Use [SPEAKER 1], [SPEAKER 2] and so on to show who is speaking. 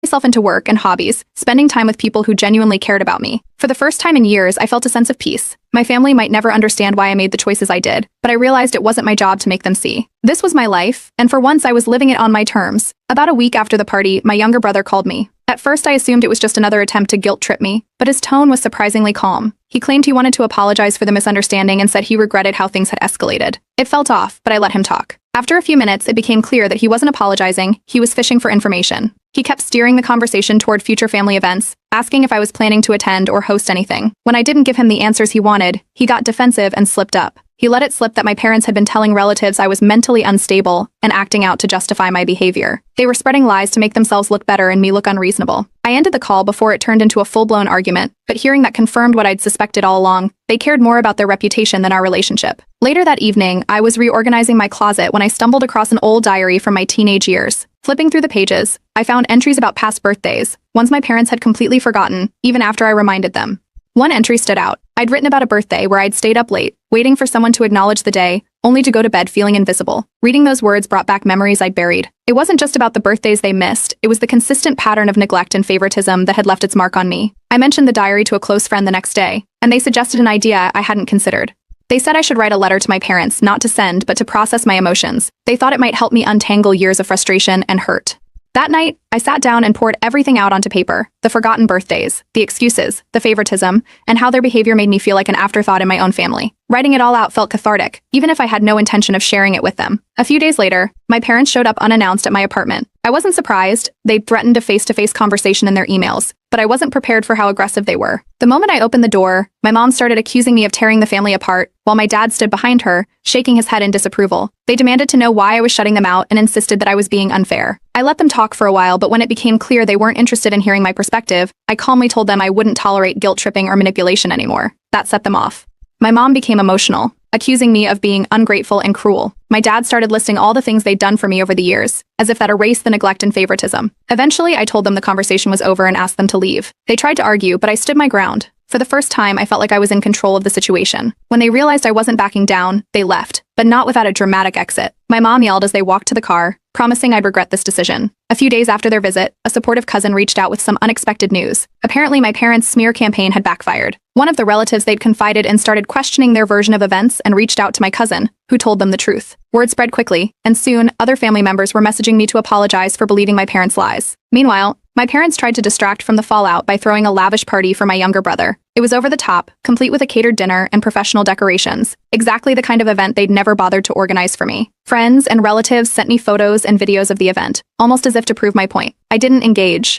[SPEAKER 1] myself into work and hobbies, spending time with people who genuinely cared about me. For the first time in years, I felt a sense of peace. My family might never understand why I made the choices I did, but I realized it wasn't my job to make them see. This was my life, and for once I was living it on my terms. About a week after the party, my younger brother called me. At first I assumed it was just another attempt to guilt trip me, but his tone was surprisingly calm. He claimed he wanted to apologize for the misunderstanding and said he regretted how things had escalated. It felt off, but I let him talk. After a few minutes, it became clear that he wasn't apologizing, he was fishing for information. He kept steering the conversation toward future family events, asking if I was planning to attend or host anything. When I didn't give him the answers he wanted, he got defensive and slipped up. He let it slip that my parents had been telling relatives I was mentally unstable and acting out to justify my behavior. They were spreading lies to make themselves look better and me look unreasonable. I ended the call before it turned into a full-blown argument, but hearing that confirmed what I'd suspected all along. They cared more about their reputation than our relationship. Later that evening, I was reorganizing my closet when I stumbled across an old diary from my teenage years. Flipping through the pages, I found entries about past birthdays, ones my parents had completely forgotten, even after I reminded them. One entry stood out. I'd written about a birthday where I'd stayed up late, waiting for someone to acknowledge the day, only to go to bed feeling invisible. Reading those words brought back memories I'd buried. It wasn't just about the birthdays they missed, it was the consistent pattern of neglect and favoritism that had left its mark on me. I mentioned the diary to a close friend the next day, and they suggested an idea I hadn't considered. They said I should write a letter to my parents, not to send, but to process my emotions. They thought it might help me untangle years of frustration and hurt. That night, I sat down and poured everything out onto paper. The forgotten birthdays, the excuses, the favoritism, and how their behavior made me feel like an afterthought in my own family. Writing it all out felt cathartic, even if I had no intention of sharing it with them. A few days later, my parents showed up unannounced at my apartment. I wasn't surprised. They'd threatened a face-to-face conversation in their emails, but I wasn't prepared for how aggressive they were. The moment I opened the door, my mom started accusing me of tearing the family apart, while my dad stood behind her, shaking his head in disapproval. They demanded to know why I was shutting them out and insisted that I was being unfair. I let them talk for a while, but when it became clear they weren't interested in hearing my perspective, I calmly told them I wouldn't tolerate guilt-tripping or manipulation anymore. That set them off. My mom became emotional, accusing me of being ungrateful and cruel. My dad started listing all the things they'd done for me over the years, as if that erased the neglect and favoritism. Eventually, I told them the conversation was over and asked them to leave. They tried to argue, but I stood my ground. For the first time, I felt like I was in control of the situation. When they realized I wasn't backing down, they left, but not without a dramatic exit. My mom yelled as they walked to the car, promising I'd regret this decision. A few days after their visit, a supportive cousin reached out with some unexpected news. Apparently, my parents' smear campaign had backfired. One of the relatives they'd confided in started questioning their version of events and reached out to my cousin, who told them the truth. Word spread quickly, and soon, other family members were messaging me to apologize for believing my parents' lies. Meanwhile, my parents tried to distract from the fallout by throwing a lavish party for my younger brother. It was over the top, complete with a catered dinner and professional decorations, exactly the kind of event they'd never bothered to organize for me. Friends and relatives sent me photos and videos of the event, almost as if to prove my point. I didn't engage.